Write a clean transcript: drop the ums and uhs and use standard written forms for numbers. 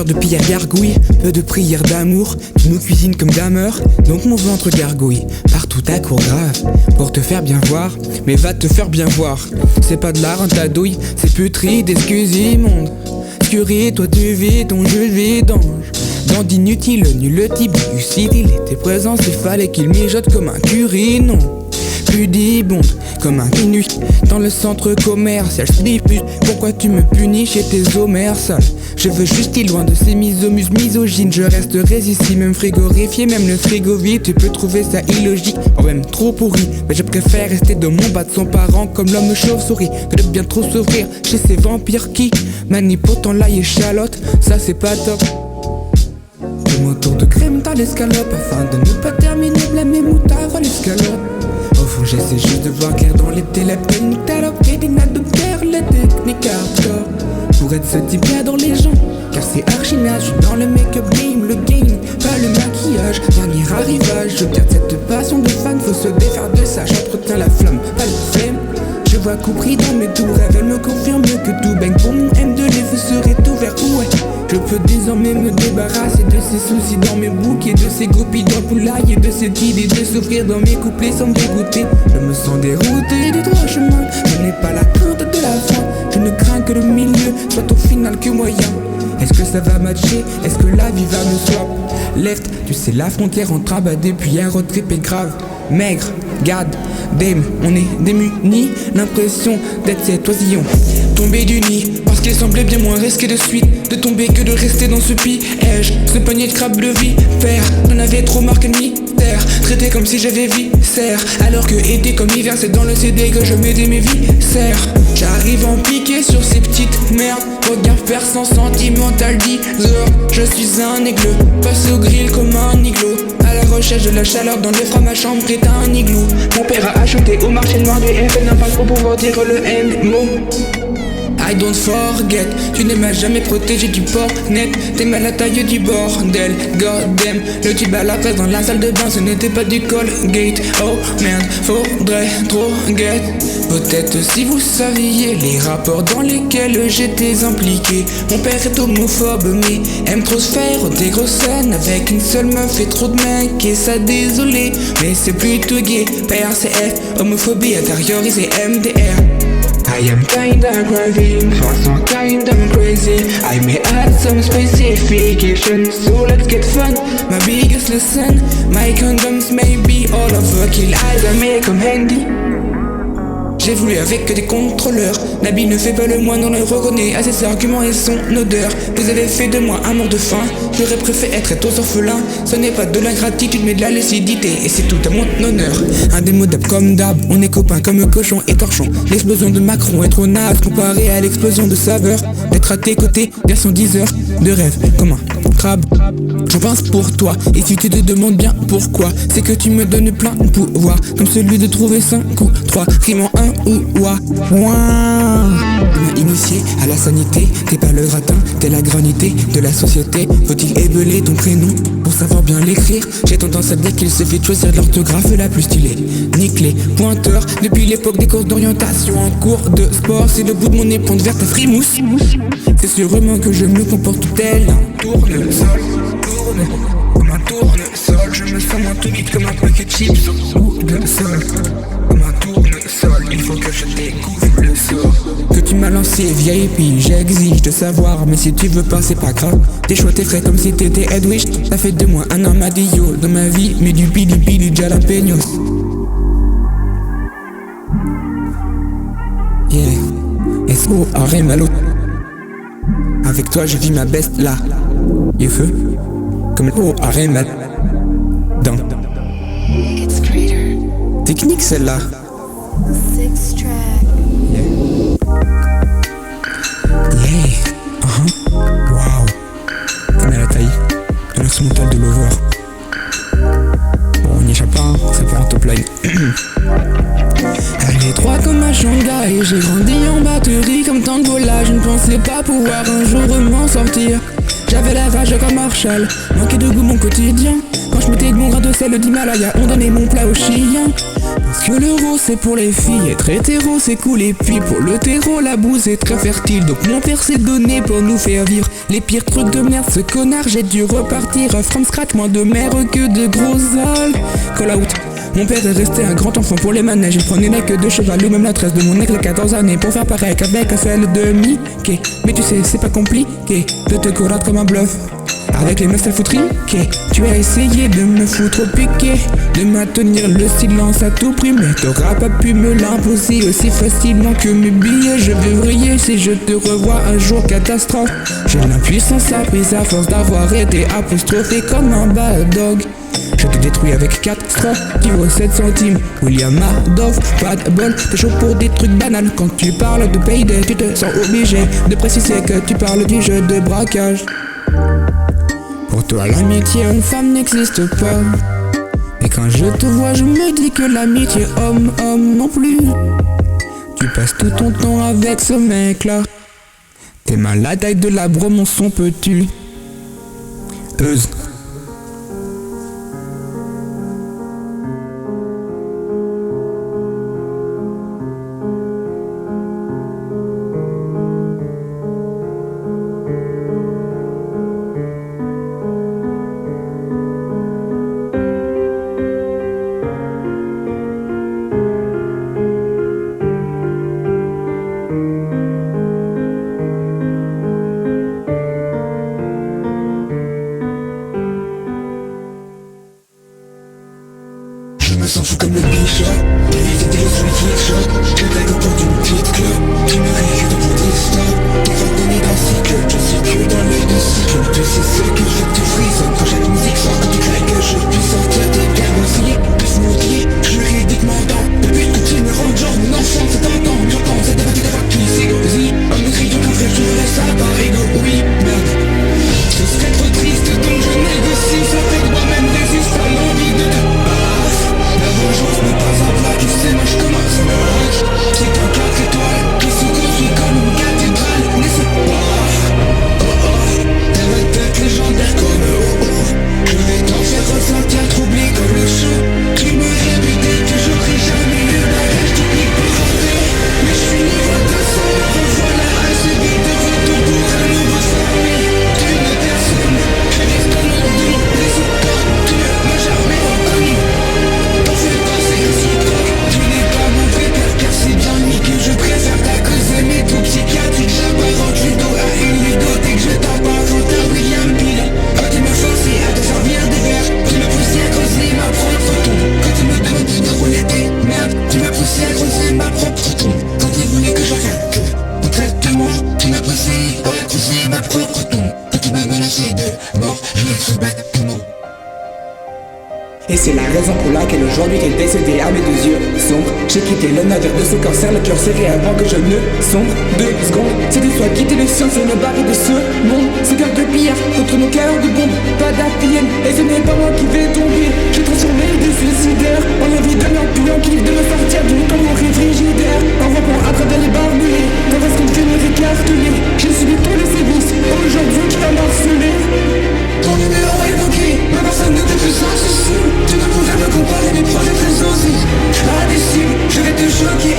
de pierre gargouille, peu de prières d'amour. Tu nous cuisines comme Dahmer, donc mon ventre gargouille. Partout ta cour grave, pour te faire bien voir. Mais va te faire bien voir, c'est pas de la rentadouille, c'est putride, excuse immonde. Curie, toi tu vis ton jeu de vidange. Dans d'inutile, nul type lucide, il était présent, s'il fallait qu'il mijote comme un curry, non. Pudibonde, comme un minuit, dans le centre commercial. Je dis plus, pourquoi tu me punis chez tes homères sales? Je veux juste y loin de ces misomuses misogynes. Je resterai ici, même frigorifié, même le frigo vide. Tu peux trouver ça illogique, ou même trop pourri. Mais je préfère rester dans mon bas de son parent comme l'homme chauve-souris, que de bien trop s'ouvrir chez ces vampires qui manient pourtant l'ail et chalotte. Ça c'est pas top. Je m'entoure de crème dans l'escalope afin de ne pas terminer blâmé moutard à l'escalope. Au fond j'essaie juste de voir clair dans les téléphoniques talopes et des adopteurs, les techniques hardcore. Pour être ce type qui adore les gens, car c'est archinage. Je suis dans le make-up game, le game, pas le maquillage. Dernier arrivage, je garde cette passion de fan. Faut se défaire de ça, j'entretiens la flamme, pas le flemme. Je vois compris dans mes doux rêves, elle me confirme que tout baigne pour mon M2, les feux seraient ouverts, ouais. Je peux désormais me débarrasser de ces soucis dans mes bouquets, de ces groupies dans le poulailler, de cette idée de souffrir dans mes couplets sans me dégoûter. Je me sens dérouté des droits chemins, je n'ai pas la crainte de la fin. Je ne crains que le milieu soit au final que moyen. Est-ce que ça va matcher? Est-ce que la vie va me swap? Left, tu sais la frontière entre abadé puis un road trip est grave. Maigre, garde, dame, on est démunis. L'impression d'être cet oisillon tombé du nid, parce qu'il semblait bien moins risqué de suite de tomber que de rester dans ce piège. Ce panier de crabe de vie, père, j'en avais trop marqué le mystère. Traité comme si j'avais viscère, alors que été comme hiver, c'est dans le CD que je mettais mes viscères. J'arrive en piqué sur ces petites merdes, regard perçant sentimental 10 heures. Je suis un aigle, passé au grill comme un igloo, à la recherche de la chaleur dans le froid, ma chambre est un igloo. Mon père a acheté au marché noir du FN un pain pour pouvoir dire le M-mot. I don't forget, tu ne m'as jamais protégé du port net. T'es mal à la taille du bordel, goddamn. Le tube à la presse dans la salle de bain, ce n'était pas du Colgate. Oh merde, faudrait trop get. Peut-être si vous saviez les rapports dans lesquels j'étais impliqué. Mon père est homophobe mais aime trop se faire des grosses scènes avec une seule meuf et trop de mecs, et ça désolé, mais c'est plutôt gay. Père c'est F, homophobie intériorisée MDR. I am kinda craving for some kind of crazy. I may add some specifications, so let's get fun. My biggest lesson, my condoms may be all over. Kill eyes, I make them handy. J'ai voulu avec des contrôleurs. Nabi ne fait pas le moine, on le reconnaît à ses arguments et son odeur. Vous avez fait de moi un mort de faim. J'aurais préféré être aux orphelins. Ce n'est pas de l'ingratitude mais de la lucidité, et c'est tout à mon honneur. Indémodable comme d'hab, on est copains comme cochon et torchon. L'explosion de Macron est trop naze comparée à l'explosion de saveur. D'être à tes côtés, version 10 heures de rêve comme un crabe. J'en pense pour toi, et si tu te demandes bien pourquoi, c'est que tu me donnes plein de pouvoir, comme celui de trouver 5 ou 3 rimes en 1 ou ouah. Initié à la sanité, t'es pas le gratin, t'es la granité de la société. Faut-il ébeler ton prénom pour savoir bien l'écrire? J'ai tendance à dire qu'il suffit de choisir l'orthographe la plus stylée. Nique les pointeurs, depuis l'époque des courses d'orientation en cours de sport, c'est le bout de mon éponge verte à frimousse. C'est sûrement que je me comporte tel un tournesol. Comme un tournesol, je me sens moins tout vite comme un paquet de chips au bout de sol. Comme un tournesol, il faut que je découvre le sort que tu m'as lancé, vieille pile, j'exige de savoir. Mais si tu veux pas, c'est pas grave. Tes choix, t'es frais comme si t'étais Edwidge. Ça fait de moi un armadillo dans ma vie, mais du pili jalapenos. Yeah, S.O. Arremalo. Avec toi, je vis ma best là. Y'a feu comme le Arrêt dans technique celle-là. Yeah. Wow. On est à la taille de l'instrumental de l'over. Bon, on n'y échappe pas, hein. Ça part en top line. Elle est droite comme un Shanghai. J'ai grandi en batterie comme Tangola. Je ne pensais pas pouvoir un jour m'en sortir. J'avais la rage comme Marshall, manqué de goût mon quotidien. Quand je mettais de mon grain de sel d'Himalaya, on donnait mon plat aux chiens. Parce Que l'euro c'est pour les filles, être hétéro c'est cool. Et puis pour le terreau la bouse est très fertile. Donc mon père s'est donné pour nous faire vivre les pires trucs de merde. Ce connard j'ai dû repartir from scratch. Moins de mère que de gros sales. Call out. Mon père est resté un grand enfant pour les manèges. Il prenait la queue de cheval ou même la tresse de mon aigle à 14 années pour faire pareil qu'avec celle de Mickey. Mais tu sais c'est pas compliqué de te courir comme un bluff. Avec les meufs t'as foutre riqué. Tu as essayé de me foutre au piqué, de maintenir le silence à tout prix. Mais t'auras pas pu me l'imposer aussi facilement que mes billets. Je vais vriller si je te revois un jour catastrophe. J'ai l'impuissance apprise à force d'avoir été apostrophé comme un bad dog. Je te détruis avec 4 strophes qui vaut 7 centimes. William Madoff, pas de bol, t'es chaud pour des trucs banals. Quand tu parles de payday, tu te sens obligé de préciser que tu parles du jeu de braquage. Pour toi l'amitié homme-femme n'existe pas. Et quand je te vois je me dis que l'amitié homme-homme non plus. Tu passes tout ton temps avec ce mec là. T'es malade avec de la bro, mon son peux-tu Euse. Je me sens fou comme le bichot. Éviter les sous trickshot. Je t'aille encore d'une petite clope. Tu me réjouis dans ton histoire. T'es fardonné d'un cycle. Je suis que dans l'œil du cycle. Tu sais ce que je te frissonne. Quand chaque musique sort, quand tu crains que je puisse sortir tes câbles oscillés. Plus moutier, juridiquement dans. Le but que tu me rendes genre mon enfant. C'est tentant, j'entends cette partie d'avoir qui c'est aussi. Un autre idiot qu'un frère, je me laisse ça par ego. Oui, merde. Ce serait trop triste donc je négocie. Ça fait que moi-même résiste à l'envie de te battre. La vengeance n'est pas un plat, tu sais, moi je commence à match. C'est un 4 étoiles qui se construit comme une cathédrale. Mais c'est pas, elle va être légendaire comme je vais t'en faire ressentir troublé comme le show. Tu me rébutais que j'aurais jamais eu la rage du pic pour rentrer. Mais je suis niveau 200, revoilà assez vite de retour pour un nouveau sommet. D'une personne, je laisse ton nom de mon réseau quand tu ne m'as jamais reconnu. Tu n'es pas mon vrai père car c'est bien lui que je préfère. Ta cause mes tout psychiatrique. J'apparente Ludo à une Ludo. Dès que je t'apparente à William Peel. Quand tu me forçais à te servir des verres, tu me poussais à creuser ma propre tombe. Quand tu me demandais de rouler tes merdes, tu me poussais à creuser ma propre tombe. Quand tu voulais que j'arrête mon traitement, tu m'as poussé à creuser ma propre tombe. Quand tu m'as menacé de mort, je vais te battre ton nom. Et c'est la raison pour laquelle aujourd'hui t'es décédé à mes 2 yeux sombres. J'ai quitté le navire de ce cancer, le cœur serré avant que je ne sombre. 2 secondes, c'était soit quitter le sien sur le baril de ce monde. Ces cœurs de pierre contre nos cœurs de bombe. Pas d'APN, et ce n'est pas moi qui vais tomber. J'ai transformé des suicidaires en envie de leur puis en kiff de me sortir du temps au frigidaire. En rampant à travers les barbelés, dans un scope me récartelé. J'ai subi tous les sévices, aujourd'hui tu vas m'harceler. Ton numéro est bloqué, ma personne ne t'est plus accessible. Tu ne pourrais me comparer mes projets très osés. Indécible, je vais te choquer,